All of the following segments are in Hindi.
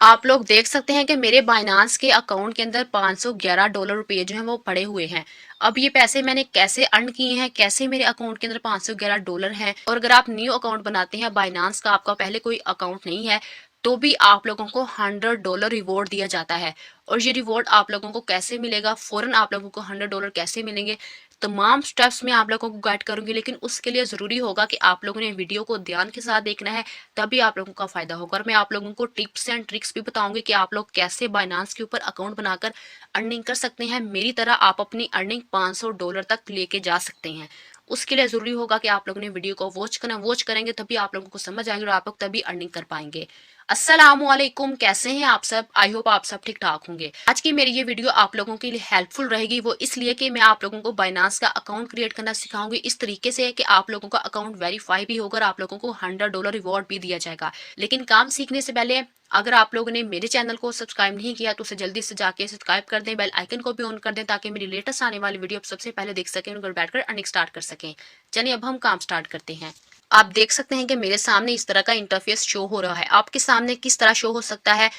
आप लोग देख सकते हैं कि मेरे बाइनांस के अकाउंट के अंदर $511 रुपए जो हैं वो पड़े हुए हैं। अब ये पैसे मैंने कैसे अर्न किए हैं, कैसे मेरे अकाउंट के अंदर $511 हैं। और अगर आप न्यू अकाउंट बनाते हैं बाइनांस का, आपका पहले कोई अकाउंट नहीं है, तो भी आप लोगों को $100 रिवॉर्ड दिया जाता है। और ये रिवॉर्ड आप लोगों को कैसे मिलेगा, फौरन आप लोगों को $100 कैसे मिलेंगे, तमाम स्टेप्स मैं आप लोगों को गाइड करूंगी। लेकिन उसके लिए ज़रूरी होगा कि आप लोगों ने वीडियो को ध्यान के साथ देखना है, तभी आप लोगों का फायदा होगा। और मैं आप लोगों को टिप्स एंड ट्रिक्स भी बताऊंगी कि आप लोग कैसे बाइनांस के ऊपर अकाउंट बनाकर अर्निंग कर सकते हैं। मेरी तरह आप अपनी अर्निंग $500 तक लेके जा सकते हैं। उसके लिए ज़रूरी होगा कि आप लोगों ने वीडियो को वॉच करेंगे तभी आप लोगों को समझ आएगी और आप लोग तभी अर्निंग कर पाएंगे। अस्सलामुअलैकुम, कैसे हैं आप सब? आई होप आप सब ठीक ठाक होंगे। आज की मेरी ये वीडियो आप लोगों के लिए हेल्पफुल रहेगी, वो इसलिए कि मैं आप लोगों को बाइनांस का अकाउंट क्रिएट करना सिखाऊंगी इस तरीके से कि आप लोगों का अकाउंट वेरीफाई भी होगा और आप लोगों को $100 रिवॉर्ड भी दिया जाएगा। लेकिन काम सीखने से पहले अगर आप लोगों ने मेरे चैनल को सब्सक्राइब नहीं किया तो उसे जल्दी से जाके सब्सक्राइब कर दें, बेल आइकन को भी ऑन कर दें ताकि मेरी लेटेस्ट आने वाली वीडियो आप सबसे पहले देख सकें और घर बैठकर अर्निंग स्टार्ट कर सकें। चलिए अब हम काम स्टार्ट करते हैं। आप देख सकते हैं कि मेरे सामने इस तरह का इंटरफेस शो हो रहा है। आपके सामने किस तरह शो हो सकता है?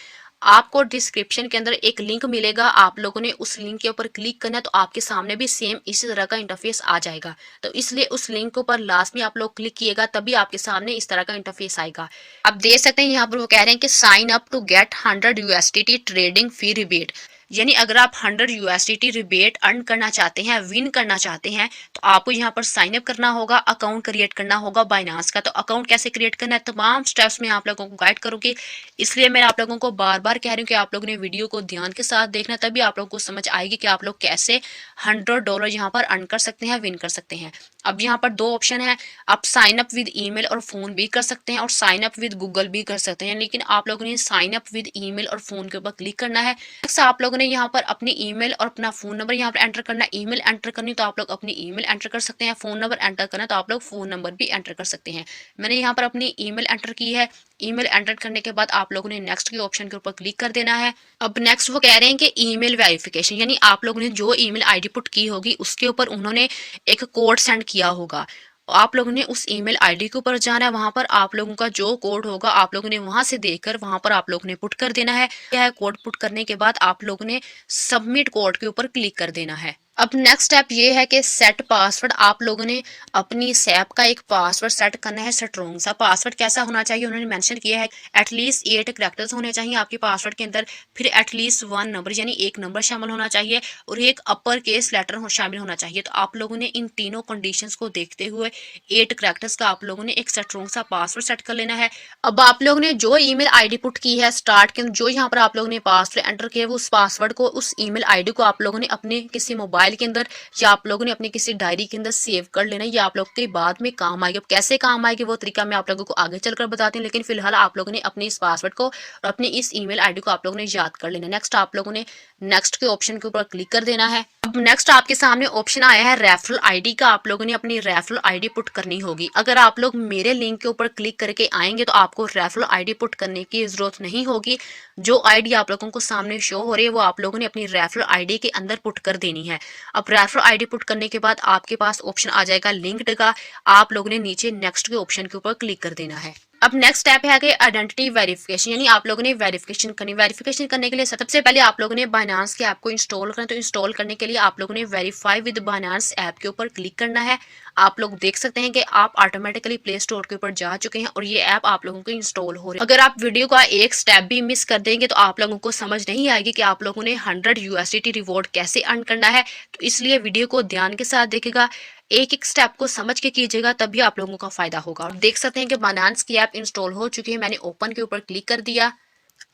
आपको डिस्क्रिप्शन के अंदर एक लिंक मिलेगा, आप लोगों ने उस लिंक के ऊपर क्लिक करना है तो आपके सामने भी सेम इसी तरह का इंटरफेस आ जाएगा। तो इसलिए उस लिंक के ऊपर लास्ट में आप लोग क्लिक किएगा तभी आपके सामने इस तरह का इंटरफेस आएगा। आप देख सकते हैं यहाँ पर वो कह रहे हैं कि sign up to get 100 USDT trading fee rebate. यानी अगर आप 100 USDT रिबेट अर्न करना चाहते हैं, विन करना चाहते हैं, तो आपको यहाँ पर साइन अप करना होगा, अकाउंट क्रिएट करना होगा बाइनांस का। तो अकाउंट कैसे क्रिएट करना है, तमाम स्टेप्स में आप लोगों को गाइड करूंगी। इसलिए मैं आप लोगों को बार बार कह रही हूँ कि आप लोगों ने वीडियो को ध्यान के साथ देखना, तभी आप लोगों को समझ आएगी कि आप लोग कैसे $100 यहाँ पर अर्न कर सकते हैं, विन कर सकते हैं। अब यहाँ पर दो ऑप्शन है, आप साइन अप विद ईमेल और फोन भी कर सकते हैं और साइन अप विद गूगल भी कर सकते हैं। लेकिन आप लोगों ने साइन अप विद ईमेल और फोन के ऊपर क्लिक करना है। आप लोगों ने यहाँ पर अपनी ईमेल और अपना फोन नंबर यहाँ पर एंटर करना है। ईमेल एंटर करनी तो आप लोग अपनी ईमेल एंटर कर सकते हैं, फोन नंबर एंटर करना तो आप लोग फोन नंबर भी एंटर कर सकते हैं। मैंने यहाँ पर अपनी ईमेल एंटर की है। ईमेल एंटर करने के बाद आप लोगों ने नेक्स्ट के ऑप्शन के ऊपर क्लिक कर देना है। अब नेक्स्ट वो कह रहे हैं कि ईमेल वेरिफिकेशन, यानी आप लोगों ने जो ईमेल आईडी पुट की होगी उसके ऊपर उन्होंने एक कोड सेंड किया होगा। आप लोगों ने उस ईमेल आईडी के ऊपर जाना है, वहां पर आप लोगों का जो कोड होगा आप लोगों ने वहां से देखकर वहां पर आप लोगों ने पुट कर देना है। क्या है, कोड पुट करने के बाद आप लोगों ने सबमिट कोड के ऊपर क्लिक कर देना है। अब नेक्स्ट स्टेप ये है कि सेट पासवर्ड, आप लोगों ने अपनी ऐप का एक पासवर्ड सेट करना है, स्ट्रॉन्ग सा पासवर्ड। कैसा होना चाहिए उन्होंने मेंशन किया है, एटलीस्ट 8 कैरेक्टर्स होने चाहिए आपके पासवर्ड के अंदर, फिर एटलीस्ट 1 नंबर यानी एक नंबर शामिल होना चाहिए और एक अपर केस लेटर शामिल होना चाहिए। तो आप लोगों ने इन तीनों कंडीशंस को देखते हुए 8 कैरेक्टर्स का आप लोगों ने एक स्ट्रॉन्ग सा पासवर्ड सेट कर लेना है। अब आप लोगों ने जो ईमेल आईडी पुट की है स्टार्ट के, जो यहाँ पर आप लोगों ने पासवर्ड एंटर किया है, उस पासवर्ड को, उस ईमेल आईडी को आप लोगों ने अपने किसी मोबाइल के अंदर या आप लोगों ने अपनी किसी डायरी के अंदर सेव कर लेना। ये आप लोग के बाद में काम आएगी। अब कैसे काम आएगी वो तरीका मैं आप लोगों को आगे चलकर बताती हूँ, लेकिन फिलहाल आप लोगों ने अपने इस पासवर्ड को और अपनी इस ईमेल आईडी को आप लोगों ने याद कर लेना। नेक्स्ट आप लोगों ने नेक्स्ट के ऑप्शन के ऊपर क्लिक कर देना है। अब नेक्स्ट आपके सामने ऑप्शन आया है रेफरल आईडी का, आप लोगों ने अपनी रेफरल आईडी पुट करनी होगी। अगर आप लोग मेरे लिंक के ऊपर क्लिक करके आएंगे तो आपको रेफरल आईडी पुट करने की जरूरत नहीं होगी। जो आईडी आप लोगों को सामने शो हो रही है वो आप लोगों ने अपनी रेफरल आईडी के अंदर पुट कर देनी है। अब रेफरल आईडी पुट करने के बाद आपके पास ऑप्शन आ जाएगा लिंक्ड का, आप लोगों ने नीचे नेक्स्ट के ऑप्शन के ऊपर क्लिक कर देना है। अब नेक्स्ट स्टेप है कि आइडेंटिटी वेरिफिकेशन, यानी आप लोगों ने वेरिफिकेशन करनी। वेरिफिकेशन करने के लिए सबसे पहले आप लोगों ने बाइनांस के ऐप को इंस्टॉल करना। तो इंस्टॉल करने के लिए आप लोगों ने वेरीफाई विद बाइनांस ऐप के ऊपर क्लिक करना है। आप लोग देख सकते हैं कि आप ऑटोमेटिकली प्ले स्टोर के ऊपर जा चुके हैं और ये ऐप आप लोगों को इंस्टॉल हो रही है। अगर आप वीडियो का एक स्टेप भी मिस कर देंगे तो आप लोगों को समझ नहीं आएगी कि आप लोगों ने 100 USDT रिवॉर्ड कैसे अर्न करना है। तो इसलिए वीडियो को ध्यान के साथ देखेगा, एक एक स्टेप को समझ के कीजिएगा, तभी आप लोगों का फायदा होगा। और देख सकते हैं कि बाइनांस की ऐप इंस्टॉल हो चुकी है। मैंने ओपन के ऊपर क्लिक कर दिया।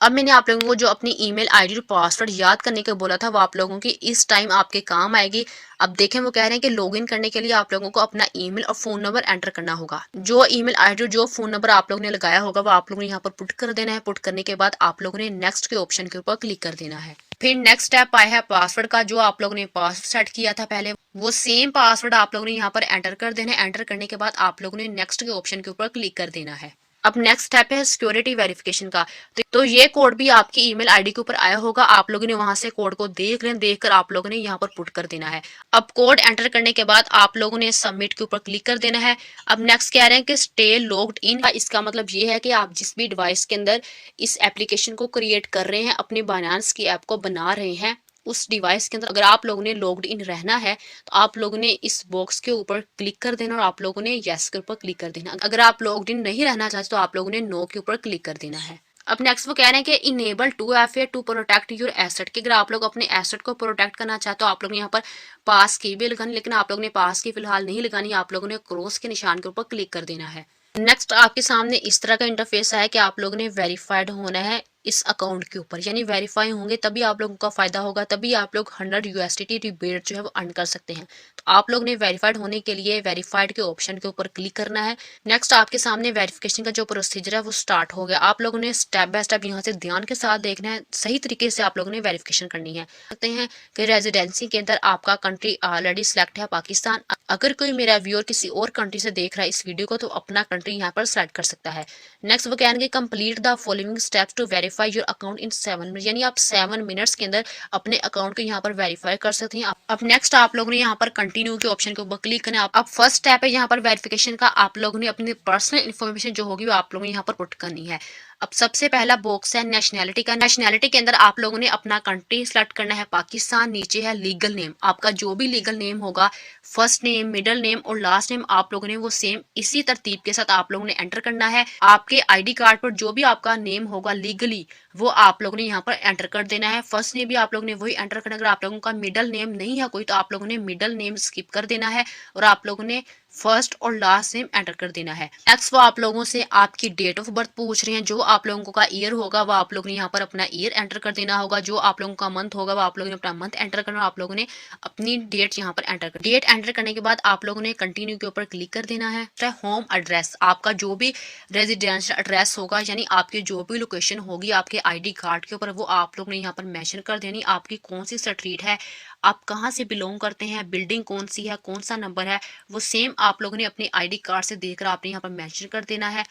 अब मैंने आप लोगों को जो अपनी ईमेल आईडी और पासवर्ड याद करने को बोला था वो आप लोगों की इस टाइम आपके काम आएगी। अब देखें वो कह रहे हैं कि लॉगिन करने के लिए आप लोगों को अपना ईमेल और फोन नंबर एंटर करना होगा। जो ईमेल आईडी जो फोन नंबर आप लोगों ने लगाया होगा वो आप लोगों ने यहाँ पर पुट कर देना है। पुट करने के बाद आप लोगों ने नेक्स्ट के ऑप्शन के ऊपर क्लिक कर देना है। फिर नेक्स्ट स्टेप आया है पासवर्ड का। जो आप लोगों ने पासवर्ड सेट किया था पहले, वो सेम पासवर्ड आप लोगों ने यहाँ पर एंटर कर देना है। एंटर करने के बाद आप लोगों ने नेक्स्ट के ऑप्शन के ऊपर क्लिक कर देना है। अब नेक्स्ट स्टेप है सिक्योरिटी वेरिफिकेशन का। तो ये कोड भी आपकी ईमेल आईडी के ऊपर आया होगा, आप लोगों ने वहां से कोड को देख लें, देखकर आप लोगों ने यहाँ पर पुट कर देना है। अब कोड एंटर करने के बाद आप लोगों ने सबमिट के ऊपर क्लिक कर देना है। अब नेक्स्ट कह रहे हैं कि स्टे लॉग्ड इन। इसका मतलब ये है कि आप जिस भी डिवाइस के अंदर इस एप्लीकेशन को क्रिएट कर रहे हैं, अपने बाइनेंस की ऐप को बना रहे हैं, उस डिवाइस के अंदर अगर आप लोगों ने लॉग्ड इन रहना है तो आप लोगों ने इस बॉक्स के ऊपर क्लिक कर देना और आप लोगों ने यस के ऊपर क्लिक कर देना। अगर आप लॉग्ड इन नहीं रहना चाहते तो आप लोगों ने नो के ऊपर क्लिक कर देना है। अब नेक्स्ट वो कह रहे हैं कि enable 2FA to protect your asset, कि अगर आप लोग अपने एसेट को प्रोटेक्ट करना चाहते हो आप लोग ने यहाँ पर पास की भी लगानी, लेकिन आप लोग ने पास की फिलहाल नहीं लगानी, आप लोगों ने क्रॉस के निशान के ऊपर क्लिक कर देना है। नेक्स्ट आपके सामने इस तरह का इंटरफेस है कि आप लोगों ने वेरीफाइड होना है इस अकाउंट के ऊपर, यानी वेरीफाई होंगे तभी आप लोगों का फायदा होगा, तभी आप लोग 100 USDT रिबेट जो है वो अर्न कर सकते हैं। तो आप लोग ने वेरीफाइड होने के लिए वेरीफाइड के ऑप्शन के ऊपर क्लिक करना है। नेक्स्ट आपके सामने वेरिफिकेशन का जो प्रोसीजर है वो स्टार्ट हो गया। आप लोगों ने स्टेप बाय स्टेप यहाँ से ध्यान के साथ देखना है, सही तरीके से आप लोगों ने वेरिफिकेशन करनी है। कहते हैं कि रेजिडेंसी के अंदर आपका कंट्री ऑलरेडी सिलेक्ट है पाकिस्तान। अगर कोई मेरा व्यूअर किसी और कंट्री से देख रहा है इस वीडियो को तो अपना कंट्री यहाँ पर सिलेक्ट कर सकता है। नेक्स्ट वो कहेंगे complete the following steps to verify your account in 7 minute, यानी आप 7 मिनट्स के अंदर अपने अकाउंट को यहाँ पर वेरीफाई कर सकते हैं। अब नेक्स्ट आप लोगों ने यहाँ पर कंटिन्यू के ऑप्शन के ऊपर क्लिक करना है। अब फर्स्ट स्टेप है यहाँ पर वेरिफिकेशन का, आप लोगों ने अपनी पर्सनल इन्फॉर्मेशन जो होगी वो आप लोगों ने यहाँ पर पुट करनी है। अब सबसे पहला बॉक्स है नेशनैलिटी का। नेशनैलिटी के अंदर आप लोगों ने अपना कंट्री सेलेक्ट करना है पाकिस्तान, नीचे है लीगल नेम, आपका जो भी लीगल नेम होगा, फर्स्ट नेम, मिडिल नेम और लास्ट नेम आप लोगों ने वो सेम इसी तरतीब के साथ आप लोगों ने एंटर करना है। आपके आईडी कार्ड पर जो भी आपका नेम होगा लीगली वो आप लोगों ने यहाँ पर एंटर कर देना है। फर्स्ट नेम भी आप लोगों ने वही एंटर करना है। अगर आप लोगों का मिडिल नेम नहीं है कोई तो आप लोगों ने मिडिल नेम स्किप कर देना है और आप लोगों ने फर्स्ट और लास्ट नेम एंटर कर देना है। नेक्स्ट वो आप लोगों से आपकी डेट ऑफ बर्थ पूछ रहे हैं, जो आप लोगों का ईयर होगा वो आप लोगों ने यहाँ पर अपना ईयर एंटर कर देना होगा, जो आप लोगों का मंथ होगा वो आप लोगों ने अपना मंथ एंटर करना, आप लोगों ने अपनी डेट यहाँ पर एंटर कर। डेट एंटर करने के बाद आप लोगों ने कंटिन्यू के ऊपर क्लिक कर देना है। होम एड्रेस, आपका जो भी रेजिडेंशियल एड्रेस होगा यानी आपकी जो भी लोकेशन होगी आपके आईडी कार्ड के ऊपर वो आप लोग ने यहाँ पर मेंशन कर देनी। आपकी कौन सी स्ट्रीट है, आप कहाँ से बिलोंग करते हैं, बिल्डिंग कौन सी है, कौन सा नंबर है, वो सेम आप लोगों ने अपने आईडी कार्ड से देखकर आपने यहाँ पर मेंशन कर देना है।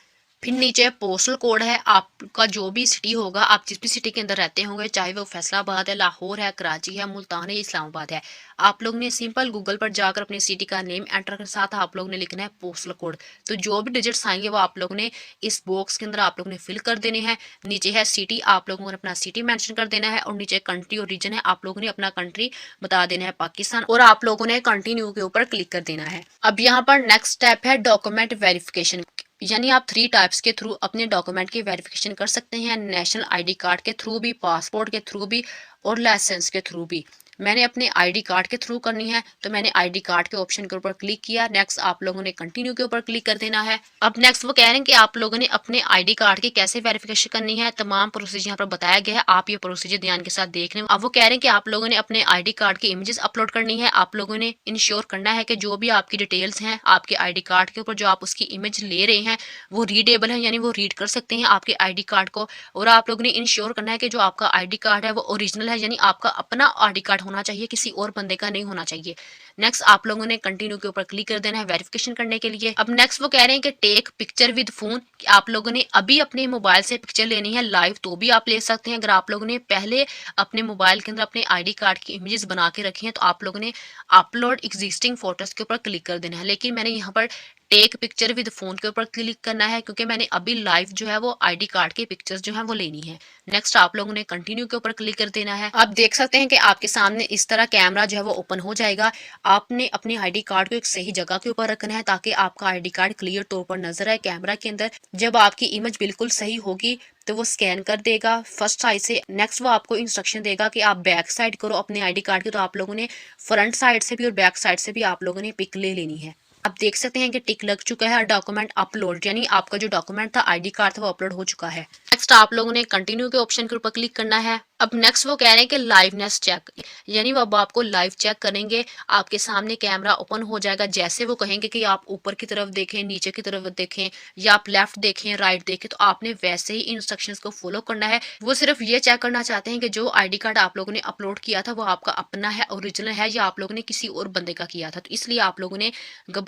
फिर नीचे पोस्टल कोड है, आपका जो भी सिटी होगा, आप जिस भी सिटी के अंदर रहते होंगे, चाहे वो फैसलाबाद है, लाहौर है, कराची है, मुल्तान है, इस्लामाबाद है, आप लोग ने सिंपल गूगल पर जाकर अपनी सिटी का नेम एंटर कर साथ आप लोग ने लिखना है पोस्टल कोड। तो जो भी डिजिट्स आएंगे वो आप लोग ने इस बॉक्स के अंदर आप लोग ने फिल कर देने हैं। नीचे है सिटी, आप लोगों ने अपना सिटी मेंशन कर देना है और नीचे कंट्री और रीजन है, आप लोगों ने अपना कंट्री बता देना है पाकिस्तान और आप लोगों ने कंटिन्यू के ऊपर क्लिक कर देना है। अब यहाँ पर नेक्स्ट स्टेप है डॉक्यूमेंट वेरिफिकेशन, यानी आप 3 टाइप्स के थ्रू अपने डॉक्यूमेंट की वेरिफिकेशन कर सकते हैं, नेशनल आईडी कार्ड के थ्रू भी, पासपोर्ट के थ्रू भी और लाइसेंस के थ्रू भी। मैंने अपने आईडी कार्ड के थ्रू करनी है तो मैंने आईडी कार्ड के ऑप्शन के ऊपर क्लिक किया। नेक्स्ट आप लोगों ने कंटिन्यू के ऊपर क्लिक कर देना है। अब नेक्स्ट वो कह रहे हैं कि आप लोगों ने अपने आईडी कार्ड की कैसे वेरिफिकेशन करनी है, तमाम प्रोसीजर यहाँ पर बताया गया है, आप ये प्रोसीजर ध्यान के साथ देख रहे हैं। अब वो कह रहे हैं कि आप लोगों ने अपने आईडी कार्ड की इमेजेस अपलोड करनी है। आप लोगों ने इंश्योर करना है कि जो भी आपकी डिटेल्स हैं आपके आईडी कार्ड के ऊपर जो आप उसकी इमेज ले रहे हैं वो रीडेबल है, यानी वो रीड कर सकते हैं आपके आईडी कार्ड को। और आप लोगों ने इंश्योर करना है कि जो आपका आईडी कार्ड है वो ओरिजिनल है, यानी आपका अपना आईडी कार्ड होना चाहिए, किसी और बंदे का नहीं होना चाहिए। नेक्स्ट आप लोगों ने कंटिन्यू के ऊपर क्लिक कर देना है वेरिफिकेशन करने के लिए। अब नेक्स्ट वो कह रहे हैं कि टेक पिक्चर विद फोन, कि आप लोगों ने अभी अपने मोबाइल से पिक्चर लेनी है लाइव तो भी आप ले सकते हैं। अगर आप लोगों ने पहले अपने मोबाइल के अंदर अपने आईडी कार्ड की इमेजेस बना के रखी हैं तो आप लोगों ने अपलोड एग्जिस्टिंग फोटोज के ऊपर क्लिक कर देना है, लेकिन मैंने यहाँ पर टेक पिक्चर विद फोन के ऊपर क्लिक करना है क्योंकि मैंने अभी लाइव जो है वो आईडी कार्ड की पिक्चर्स जो है वो लेनी है। नेक्स्ट आप लोगों ने कंटिन्यू के ऊपर क्लिक कर देना है। आप देख सकते हैं कि आपके सामने इस तरह कैमरा जो है वो ओपन हो जाएगा। आपने अपने आईडी कार्ड को एक सही जगह के ऊपर रखना है ताकि आपका आईडी कार्ड क्लियर तौर पर नजर आए कैमरा के अंदर। जब आपकी इमेज बिल्कुल सही होगी तो वो स्कैन कर देगा फर्स्ट साइड से। नेक्स्ट वो आपको इंस्ट्रक्शन देगा कि आप बैक साइड करो अपने आईडी कार्ड की, तो आप लोगों ने फ्रंट साइड से भी और बैक साइड से भी आप लोगों ने पिक ले लेनी है। आप देख सकते हैं कि टिक लग चुका है, डॉक्यूमेंट अपलोड, यानी आपका जो डॉक्यूमेंट था आईडी कार्ड था वो अपलोड हो चुका है। नेक्स्ट आप लोगों ने कंटिन्यू के ऑप्शन के ऊपर क्लिक करना है। अब नेक्स्ट वो कह रहे हैं कि लाइवनेस चेक, यानी वो अब आपको लाइव चेक करेंगे। आपके सामने कैमरा ओपन हो जाएगा, जैसे वो कहेंगे कि आप ऊपर की तरफ देखें, नीचे की तरफ देखें या आप लेफ्ट देखें, राइट देखें, तो आपने वैसे ही इंस्ट्रक्शंस को फॉलो करना है। वो सिर्फ ये चेक करना चाहते हैं कि जो आईडी कार्ड आप लोगों ने अपलोड किया था वो आपका अपना है, ओरिजिनल है, या आप लोगों ने किसी और बंदे का किया था। तो इसलिए आप लोगों ने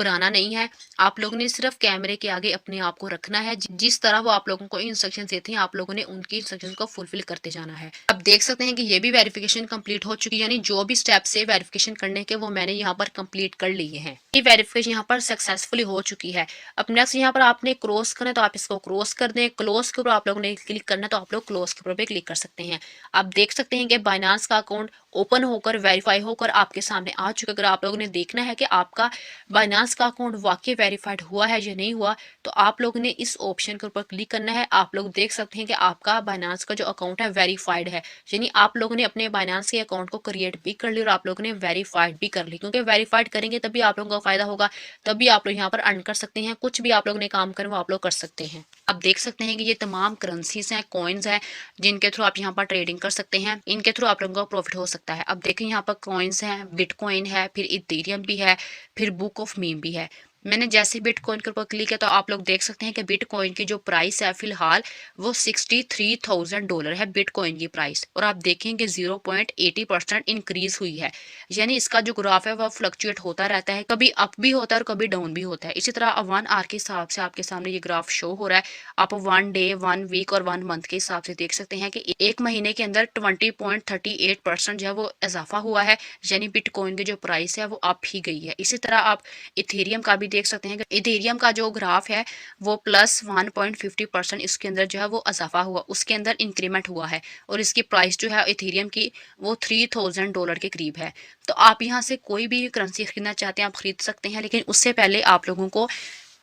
घबराना नहीं है। आप लोगों ने सिर्फ कैमरे के आगे अपने आप को रखना है। जिस तरह वो आप लोगों को इंस्ट्रक्शन देते हैं, आप लोगों ने उनकी इंस्ट्रक्शन को फुलफिल करते जाना है। अब देख सकते हैं कि ये भी वेरिफिकेशन कंप्लीट हो चुकी है, यानी जो भी स्टेप्स है वेरिफिकेशन करने के वो मैंने यहाँ पर कंप्लीट कर लिए हैं। ये वेरिफिकेशन यहाँ पर सक्सेसफुली हो चुकी है। अब नेक्स्ट यहाँ पर आपने क्रॉस करना है तो आप इसको क्रॉस कर दें। क्लोज के ऊपर आप लोगों ने क्लिक करना है तो आप लोग क्लोज के ऊपर भी क्लिक कर सकते हैं। आप देख सकते हैं कि बाइनांस का अकाउंट ओपन होकर वेरीफाई होकर आपके सामने आ चुका है। अगर आप लोगों ने देखना है कि आपका बाइनांस का अकाउंट वाकई वेरीफाइड हुआ है या नहीं हुआ, तो आप लोगों ने इस ऑप्शन के ऊपर क्लिक करना है। आप लोग देख सकते हैं कि आपका बाइनांस का जो अकाउंट है वेरीफाइड है, यानी आप लोगों ने अपने बाइनांस के अकाउंट को क्रिएट भी कर लिया और आप लोगों ने वेरीफाइड भी कर ली। क्योंकि वेरीफाइड करेंगे तभी आप लोगों का फायदा होगा, तभी आप लोग यहाँ पर अर्न कर सकते हैं। कुछ भी आप लोगों ने काम करें वो आप लोग कर सकते हैं। आप देख सकते हैं कि ये तमाम करेंसीज हैं, कॉइन्स हैं, जिनके थ्रू आप यहाँ पर ट्रेडिंग कर सकते हैं। इनके थ्रू आप लोगों को प्रॉफिट हो सकता है। अब देखें यहाँ पर कॉइन्स हैं, बिटकॉइन है, फिर इथेरियम भी है, फिर बुक ऑफ मीम भी है। मैंने जैसे बिटकॉइन के ऊपर क्लिक किया तो आप लोग देख सकते हैं कि बिटकॉइन की जो प्राइस है फिलहाल वो $63,000 है बिटकॉइन की प्राइस। और आप देखेंगे 0.80% इंक्रीज हुई है, यानी इसका जो ग्राफ है वह फ्लक्चुएट होता रहता है, कभी अप भी होता है और कभी डाउन भी होता है। इसी तरह 1 आवर के हिसाब से आपके सामने ये ग्राफ शो हो रहा है। आप 1 डे, 1 वीक और 1 मंथ के हिसाब से देख सकते हैं कि एक महीने के अंदर 20.38% जो है वो इजाफा हुआ है, यानी बिटकॉइन की जो प्राइस है वो अप ही गई है। इसी तरह आप इथेरियम का भी देख सकते हैं कि इथेरियम का जो ग्राफ है वो +1.50% इसके अंदर जो है वो इजाफा हुआ, उसके अंदर इंक्रीमेंट हुआ है और इसकी प्राइस जो है इथेरियम की वो $3,000 के करीब है। तो आप यहाँ से कोई भी करेंसी खरीदना चाहते हैं आप खरीद सकते हैं, लेकिन उससे पहले आप लोगों को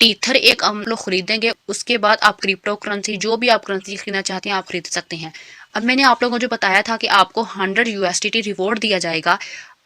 टीथर एक हम लोग खरीदेंगे, उसके बाद आप क्रिप्टो करेंसी जो भी आप करेंसी खरीदना चाहते हैं आप खरीद सकते हैं। अब मैंने आप लोगों को जो बताया था कि आपको 100 USDT रिवॉर्ड दिया जाएगा,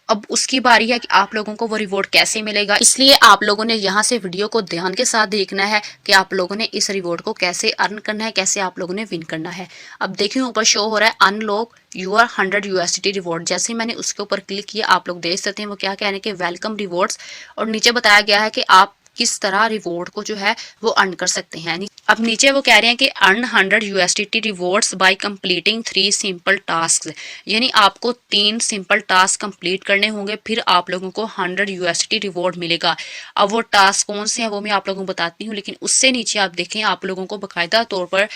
अब उसकी बारी है कि आप लोगों को वो रिवॉर्ड कैसे मिलेगा। इसलिए आप लोगों ने यहाँ से वीडियो को ध्यान के साथ देखना है कि आप लोगों ने इस रिवॉर्ड को कैसे अर्न करना है, कैसे आप लोगों ने विन करना है। अब देखिए ऊपर शो हो रहा है अनलॉक यूर 100 USDT रिवॉर्ड। जैसे मैंने उसके ऊपर क्लिक किया आप लोग देख सकते हैं वो क्या कह रहे हैं कि वेलकम रिवॉर्ड्स, और नीचे बताया गया है कि आप किस तरह रिवॉर्ड को जो है वो अर्न कर सकते हैं। अब नीचे वो कह रहे हैं कि earn 100 USDT rewards bye completing 3 simple task, यानी आपको 3 सिंपल टास्क कंप्लीट करने होंगे, फिर आप लोगों को 100 USDT रिवॉर्ड मिलेगा। अब वो टास्क कौन से हैं वो मैं आप लोगों को बताती हूँ, लेकिन उससे नीचे आप देखें आप लोगों को बाकायदा तौर पर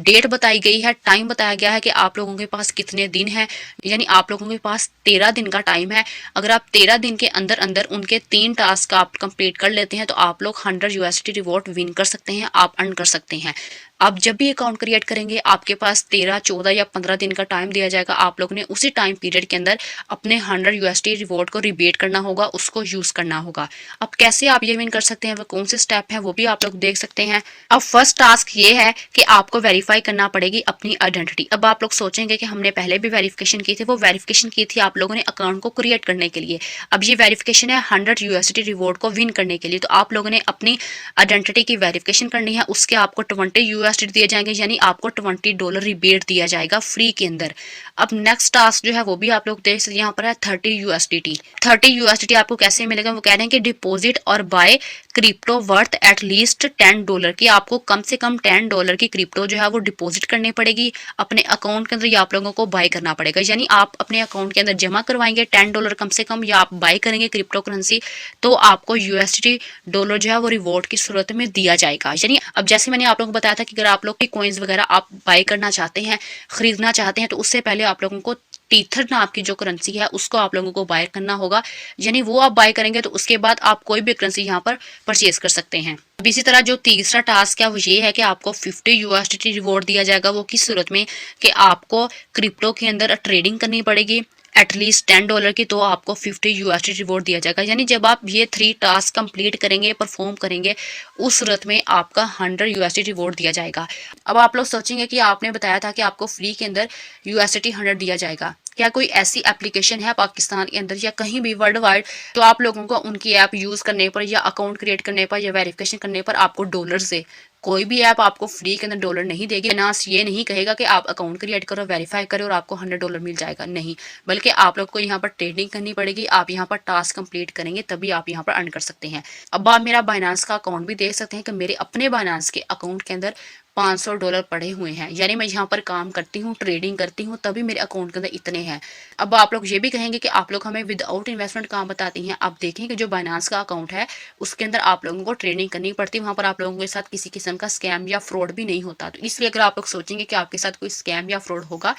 डेट बताई गई है, टाइम बताया गया है कि आप लोगों के पास कितने दिन है, यानी आप लोगों के पास 13 दिन का टाइम है। अगर आप 13 दिन के अंदर अंदर उनके 3 टास्क आप कंप्लीट कर लेते हैं तो आप लोग 100 USDT रिवॉर्ड विन कर सकते हैं, आप अर्न कर सकते हैं। आप जब भी अकाउंट क्रिएट करेंगे आपके पास 13, 14 या 15 दिन का टाइम दिया जाएगा। आप लोगों ने उसी टाइम पीरियड के अंदर अपने 100 USDT रिवॉर्ड को रिबेट करना होगा, उसको यूज करना होगा। अब कैसे आप ये विन कर सकते हैं, वो कौन से स्टेप हैं वो भी आप लोग देख सकते हैं। अब फर्स्ट टास्क ये है कि आपको वेरीफाई करना पड़ेगी अपनी आइडेंटिटी। अब आप लोग सोचेंगे कि हमने पहले भी वेरिफिकेशन की थी, वो वेरिफिकेशन की थी आप लोगों ने अकाउंट को क्रिएट करने के लिए। अब ये वेरिफिकेशन है 100 USDT रिवॉर्ड को विन करने के लिए, तो आप लोगों ने अपनी आइडेंटिटी की वेरिफिकेशन करनी है। उसके आपको 20 USDT दिए जाएंगे, यानी आपको $20 रिबेट दिया जाएगा फ्री के अंदर। अब नेक्स्ट टास्क जो है वो भी आप लोग देख सकते हैं, यहाँ पर है 30 USDT। 30 USDT आपको कैसे मिलेगा, वो कह रहे हैं कि डिपॉजिट और buy crypto worth at least $10 की, आपको कम से कम $10 की क्रिप्टो जो है वो डिपॉजिट करनी पड़ेगी अपने अकाउंट के अंदर, या आप लोगों को बाय करना पड़ेगा। यानी आप अपने अकाउंट के अंदर जमा करवाएंगे $10 कम से कम, या आप बाय करेंगे क्रिप्टो करेंसी तो आपको USDT डॉलर जो है वो रिवॉर्ड की सूरत में दिया जाएगा। यानी अब जैसे मैंने आप लोगों को बताया था कि अगर आप लोग की कॉइन्स वगैरह आप बाय करना चाहते हैं, खरीदना चाहते हैं, तो उससे पहले आप लोगों को टीथर नाम की जो करेंसी है उसको आप लोगों को बाय करना होगा। यानी वो आप बाय करेंगे तो उसके बाद आप कोई भी करेंसी यहाँ पर परचेज कर सकते हैं। अब इसी तरह जो तीसरा टास्क है वो ये है कि आपको 50 USDT रिवॉर्ड दिया जाएगा। वो किस सूरत में कि आपको क्रिप्टो के अंदर ट्रेडिंग करनी पड़ेगी एटलीस्ट $10 की, तो आपको 50 USDT रिवॉर्ड दिया जाएगा। यानी जब आप ये 3 टास्क कंप्लीट करेंगे, परफॉर्म करेंगे, उस सूरत में आपका 100 USDT रिवॉर्ड दिया जाएगा। अब आप लोग सोचेंगे कि आपने बताया था कि आपको फ्री के अंदर USDT 100 दिया जाएगा, क्या कोई ऐसी एप्लीकेशन है पाकिस्तान के अंदर या कहीं भी वर्ल्ड वाइड तो आप लोगों को उनकी ऐप यूज करने पर या अकाउंट क्रिएट करने पर या वेरिफिकेशन करने पर आपको डॉलर से कोई भी ऐप आपको फ्री के अंदर डॉलर नहीं देगी। बाइनांस ये नहीं कहेगा कि आप अकाउंट क्रिएट करो, वेरीफाई करो और आपको $100 मिल जाएगा, नहीं, बल्कि आप लोग को यहाँ पर ट्रेडिंग करनी पड़ेगी। आप यहाँ पर टास्क कंप्लीट करेंगे तभी आप यहाँ पर अर्न कर सकते हैं। अब आप मेरा बाइनांस का अकाउंट भी देख सकते हैं कि मेरे अपने बाइनांस के अकाउंट के अंदर $500 पड़े हुए हैं, यानी मैं यहाँ पर काम करती हूँ, ट्रेडिंग करती हूँ, तभी मेरे अकाउंट के अंदर इतने हैं। अब आप लोग ये भी कहेंगे कि आप लोग हमें विदाउट इन्वेस्टमेंट काम बताती हैं। आप देखें कि जो बाइनांस का अकाउंट है उसके अंदर आप लोगों को ट्रेडिंग करनी पड़ती है, वहाँ पर आप लोगों के साथ किसी किस्म का स्कैम या फ्रॉड भी नहीं होता। तो इसलिए अगर आप लोग सोचेंगे कि आपके साथ कोई स्कैम या फ्रॉड होगा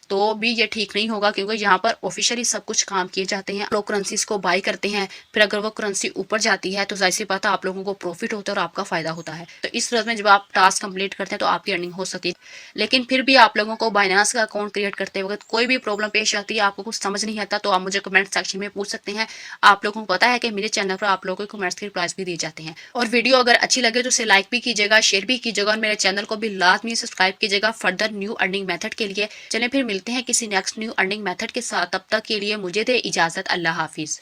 तो भी ये ठीक नहीं होगा, क्योंकि यहाँ पर ऑफिशियली सब कुछ काम किए जाते हैं। लोग करेंसीज को बाय करते हैं, फिर अगर वो करेंसी ऊपर जाती है तो जाहिर सी बात है आप लोगों को प्रॉफिट होता है और आपका फायदा होता है। तो इस तरह में जब आप टास्क कंप्लीट करते हैं तो आपकी अर्निंग हो सकती है। लेकिन फिर भी आप लोगों को बाइनांस का अकाउंट क्रिएट करते वक्त कोई भी प्रॉब्लम पेश आती है, आपको कुछ समझ नहीं आता, तो आप मुझे कमेंट सेक्शन में पूछ सकते हैं। आप लोगों को पता है कि मेरे चैनल पर आप लोगों को कमेंट्स के रिप्लाईज भी दिए जाते हैं। और वीडियो अगर अच्छी लगे तो उसे लाइक भी कीजिएगा, शेयर भी कीजिएगा और मेरे चैनल को भी लाजमी सब्सक्राइब कीजिएगा फर्दर न्यू अर्निंग मेथड के लिए। चलें फिर मिलते हैं किसी नेक्स्ट न्यू अर्निंग मेथड के साथ, तब तक के लिए मुझे दे इजाजत। अल्लाह हाफिज।